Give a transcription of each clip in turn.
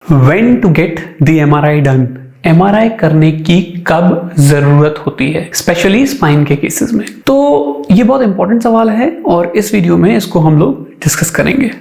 When to get the MRI done? MRI करने की कब जरूरत होती है, स्पेशली स्पाइन के केसेस में। तो ये बहुत इंपॉर्टेंट सवाल है और इस वीडियो में इसको हम लोग डिस्कस करेंगे।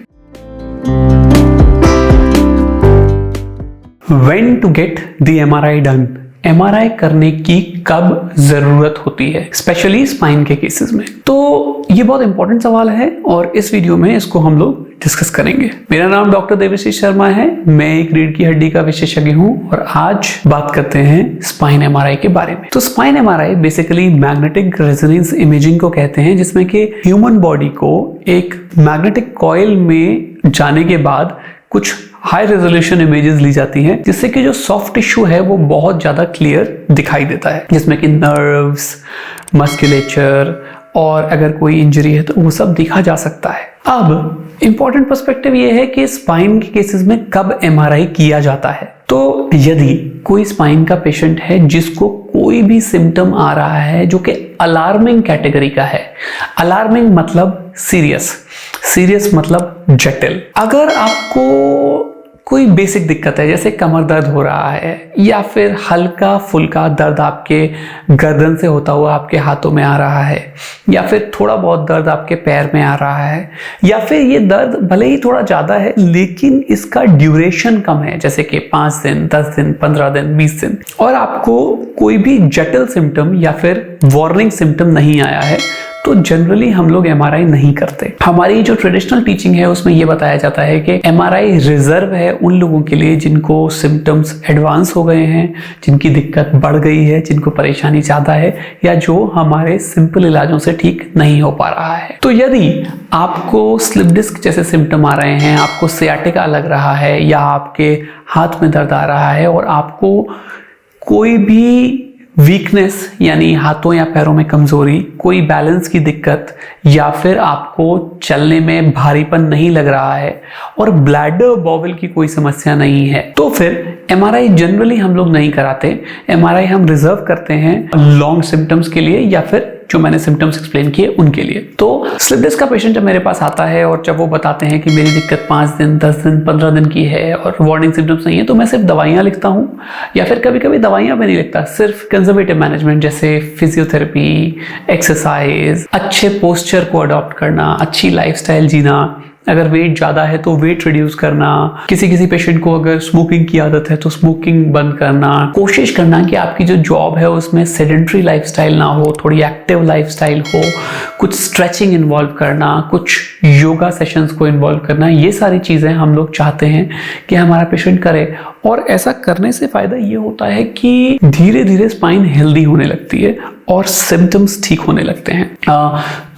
When to get the MRI done? MRI करने की कब जरूरत होती है, स्पेशली स्पाइन के केसेस में। तो ये बहुत इंपॉर्टेंट सवाल है और इस वीडियो में इसको हम लोग डिस्कस करेंगे। मेरा नाम डॉक्टर देवाशीष शर्मा है, मैं एक रीढ़ की हड्डी का विशेषज्ञ हूं और आज बात करते हैं स्पाइन एमआरआई के बारे में। तो spine MRI basically magnetic resonance imaging को कहते हैं, जिसमें कि ह्यूमन बॉडी को एक मैग्नेटिक कॉइल में जाने के बाद कुछ हाई रेजोल्यूशन इमेजेस ली जाती हैं, जिससे कि जो सॉफ्ट टिश्यू है वो बहुत ज्यादा क्लियर दिखाई देता है, जिसमें कि नर्व्स, मस्कुलेचर और अगर कोई इंजरी है तो वो सब देखा जा सकता है। अब इंपॉर्टेंट पर्सपेक्टिव ये है कि स्पाइन के केसेस में कब एमआरआई किया जाता है। तो यदि कोई स्पाइन का पेशेंट है जिसको कोई भी सिम्टम आ रहा है जो कि अलार्मिंग कैटेगरी का है, अलार्मिंग मतलब सीरियस, सीरियस मतलब जटिल। अगर आपको कोई बेसिक दिक्कत है, जैसे कमर दर्द हो रहा है या फिर हल्का फुल्का दर्द आपके गर्दन से होता हुआ आपके हाथों में आ रहा है, या फिर थोड़ा बहुत दर्द आपके पैर में आ रहा है, या फिर ये दर्द भले ही थोड़ा ज़्यादा है लेकिन इसका ड्यूरेशन कम है, जैसे कि 5 दिन, 10 दिन, 15 दिन, 20 दिन, और आपको कोई भी जटिल सिम्टम या फिर वार्निंग सिम्टम नहीं आया है, तो जनरली हम लोग एमआरआई नहीं करते। हमारी जो ट्रेडिशनल टीचिंग है उसमें यह बताया जाता है कि एमआरआई रिजर्व है उन लोगों के लिए जिनको सिम्टम्स एडवांस हो गए हैं, जिनकी दिक्कत बढ़ गई है, जिनको परेशानी ज़्यादा है, या जो हमारे सिंपल इलाजों से ठीक नहीं हो पा रहा है। तो यदि आपको स्लिप डिस्क जैसे सिम्टम आ रहे हैं, आपको सियाटिका लग रहा है, या आपके हाथ में दर्द आ रहा है और आपको कोई भी वीकनेस यानी हाथों या पैरों में कमजोरी, कोई बैलेंस की दिक्कत, या फिर आपको चलने में भारीपन नहीं लग रहा है और ब्लैडर बॉवल की कोई समस्या नहीं है, तो फिर एमआरआई जनरली हम लोग नहीं कराते। एमआरआई हम रिजर्व करते हैं लॉन्ग सिम्टम्स के लिए या फिर जो मैंने सिम्टम्स एक्सप्लेन किए उनके लिए। तो स्लिप डिस्क का पेशेंट जब मेरे पास आता है और जब वो बताते हैं कि मेरी दिक्कत 5 दिन, 10 दिन, 15 दिन की है और वार्निंग सिम्टम्स नहीं है, तो मैं सिर्फ दवाइयाँ लिखता हूँ, या फिर कभी कभी दवाइयाँ भी नहीं लिखता, सिर्फ कंजर्वेटिव मैनेजमेंट जैसे फिजियोथेरेपी, एक्सरसाइज, अच्छे पोस्चर को अडॉप्ट करना, अच्छी लाइफस्टाइल जीना, अगर वेट ज़्यादा है तो वेट रिड्यूस करना, किसी पेशेंट को अगर स्मोकिंग की आदत है तो स्मोकिंग बंद करना, कोशिश करना कि आपकी जो जॉब है उसमें सेडेंट्री लाइफस्टाइल ना हो, थोड़ी एक्टिव लाइफस्टाइल हो, कुछ स्ट्रेचिंग इन्वॉल्व करना, कुछ योगा सेशंस को इन्वॉल्व करना, ये सारी चीज़ें हम लोग चाहते हैं कि हमारा पेशेंट करे। और ऐसा करने से फ़ायदा ये होता है कि धीरे धीरे स्पाइन हेल्दी होने लगती है और सिम्टम्स ठीक होने लगते हैं।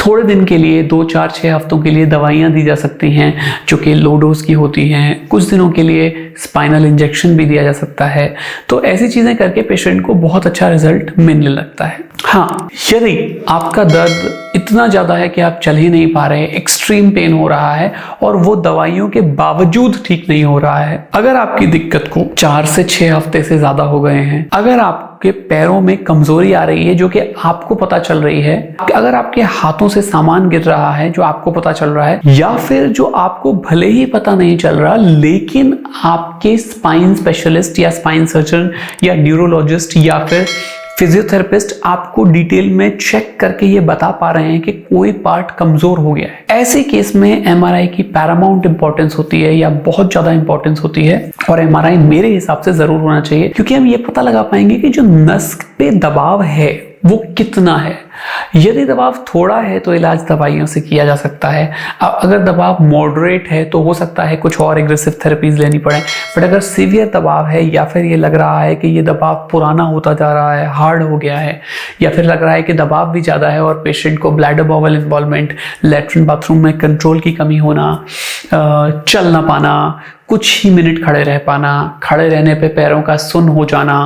थोड़े दिन के लिए 2, 4, 6 हफ्तों के लिए दवाइयाँ दी जा सकती हैं जो कि लो डोज की होती हैं, कुछ दिनों के लिए स्पाइनल इंजेक्शन भी दिया जा सकता है। तो ऐसी चीज़ें करके पेशेंट को बहुत अच्छा रिजल्ट मिलने लगता है। हाँ, यदि आपका दर्द इतना ज़्यादा है कि आप चल ही नहीं पा रहे, एक्सट्रीम पेन हो रहा है और वो दवाइयों के बावजूद ठीक नहीं हो रहा है, अगर आपकी दिक्कत को 4 से 6 हफ्ते से ज़्यादा हो गए हैं, अगर आपके पैरों में कमजोरी आ रही है जो कि आपको पता चल रही है, अगर आपके हाथों से सामान गिर रहा है जो आपको पता चल रहा है, या फिर जो आपको भले ही पता नहीं चल रहा लेकिन आपके स्पाइन स्पेशलिस्ट या स्पाइन सर्जन या न्यूरोलॉजिस्ट या फिर फिजियोथेरेपिस्ट आपको डिटेल में चेक करके ये बता पा रहे हैं कि कोई पार्ट कमजोर हो गया है, ऐसे केस में एमआरआई की पैरामाउंट इंपॉर्टेंस होती है या बहुत ज्यादा इंपॉर्टेंस होती है। और एमआरआई मेरे हिसाब से जरूर होना चाहिए, क्योंकि हम ये पता लगा पाएंगे कि जो नस पे दबाव है वो कितना है। यदि दबाव थोड़ा है तो इलाज दवाइयों से किया जा सकता है, अगर दबाव मॉडरेट है तो हो सकता है कुछ और एग्रेसिव थेरेपीज लेनी पड़े, बट अगर सीवियर दबाव है या फिर ये लग रहा है कि ये दबाव पुराना होता जा रहा है, हार्ड हो गया है, या फिर लग रहा है कि दबाव भी ज़्यादा है और पेशेंट को bladder bowel involvement, latrine bathroom में कंट्रोल की कमी होना, चल ना पाना, कुछ ही मिनट खड़े रह पाना, खड़े रहने पे पैरों का सुन्न हो जाना,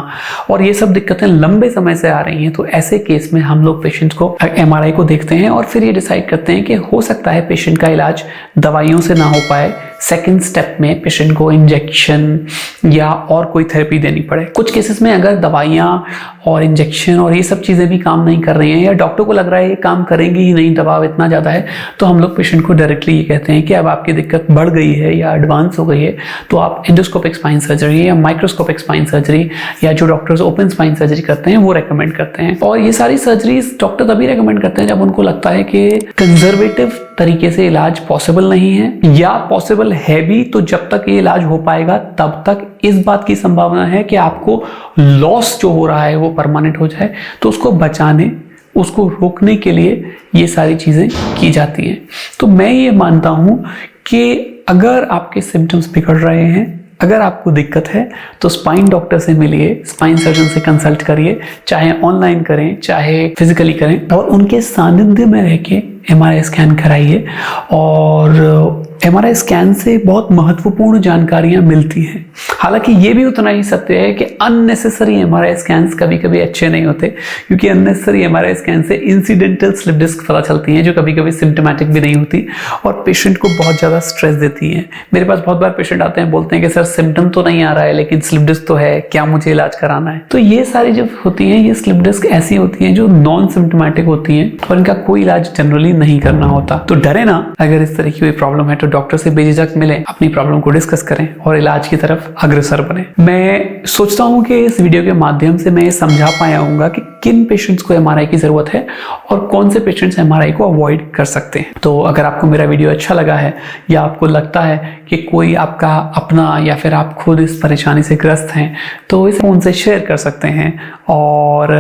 और ये सब दिक्कतें लंबे समय से आ रही हैं, तो ऐसे केस में हम लोग पेशेंट को एमआरआई को देखते हैं और फिर ये डिसाइड करते हैं कि हो सकता है पेशेंट का इलाज दवाइयों से ना हो पाए, सेकेंड स्टेप में पेशेंट को इंजेक्शन या और कोई थेरेपी देनी पड़े। कुछ केसेस में अगर दवाइयाँ और इंजेक्शन और ये सब चीज़ें भी काम नहीं कर रही हैं या डॉक्टर को लग रहा है ये काम करेंगी ही नहीं, दबाव इतना ज़्यादा है, तो हम लोग पेशेंट को डायरेक्टली ये कहते हैं कि अब आपकी दिक्कत बढ़ गई है या एडवांस हो गई है, चाहिए तो आप एंडोस्कोपिक स्पाइन सर्जरी या माइक्रोस्कोपिक स्पाइन सर्जरी या जो डॉक्टर्स ओपन स्पाइन सर्जरी करते हैं वो रेकमेंड करते हैं। और ये सारी सर्जरीज डॉक्टर तभी रेकमेंड करते हैं जब उनको लगता है कि कंजर्वेटिव तरीके से इलाज पॉसिबल नहीं है, या पॉसिबल है भी तो जब तक ये इलाज हो पाएगा तब तक इस बात की संभावना है कि आपको लॉस जो हो रहा है वो परमानेंट हो जाए। तो उसको बचाने, उसको रोकने के लिए ये सारी चीज़ें की जाती हैं। तो मैं ये मानता हूँ कि अगर आपके सिम्टम्स बिगड़ रहे हैं, अगर आपको दिक्कत है तो स्पाइन डॉक्टर से मिलिए, स्पाइन सर्जन से कंसल्ट करिए, चाहे ऑनलाइन करें चाहे फिजिकली करें, और उनके सानिध्य में रह के MRI स्कैन कराइए। और MRI स्कैन से बहुत महत्वपूर्ण जानकारियां मिलती हैं। हालांकि ये भी उतना ही सत्य है कि अननेसेसरी MRI स्कैन्स कभी कभी अच्छे नहीं होते, क्योंकि अननेसेसरी MRI स्कैन से इंसिडेंटल स्लिप डिस्क पता चलती हैं जो कभी कभी सिम्टोमेटिक भी नहीं होती और पेशेंट को बहुत ज़्यादा स्ट्रेस देती हैं। मेरे पास बहुत बार पेशेंट आते हैं, बोलते हैं कि सर सिम्टम तो नहीं आ रहा है लेकिन स्लिप डिस्क तो है, क्या मुझे इलाज कराना है? तो ये सारी जब होती हैं, ये स्लिप डिस्क ऐसी होती हैं जो नॉन सिम्टोमेटिक होती हैं और इनका कोई इलाज जनरली नहीं करना होता। तो डरे ना, अगर इस तरह की कोई प्रॉब्लम है तो डॉक्टर से बेझिझक मिलें, अपनी प्रॉब्लम को डिस्कस करें और इलाज की तरफ अग्रसर बने। मैं सोचता हूं कि इस वीडियो के माध्यम से मैं समझा पाया हूंगा कि किन पेशेंट्स को MRI की जरूरत है और कौन से पेशेंट्स MRI को अवॉइड कर सकते हैं। तो अगर आपको मेरा वीडियो अच्छा लगा है या आपको लगता है कि कोई आपका अपना या फिर आप खुद इस परेशानी से ग्रस्त हैं तो इसे उनसे शेयर कर सकते हैं। और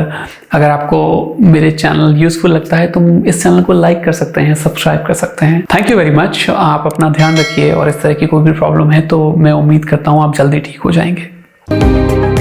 अगर आपको मेरे चैनल यूजफुल लगता है तो इस चैनल को लाइक कर सकते हैं, सब्सक्राइब कर सकते हैं। Thank you very much. आप अपना ध्यान रखिए और इस तरह की कोई भी प्रॉब्लम है तो मैं उम्मीद करता हूँ आप जल्दी ठीक हो जाएंगे।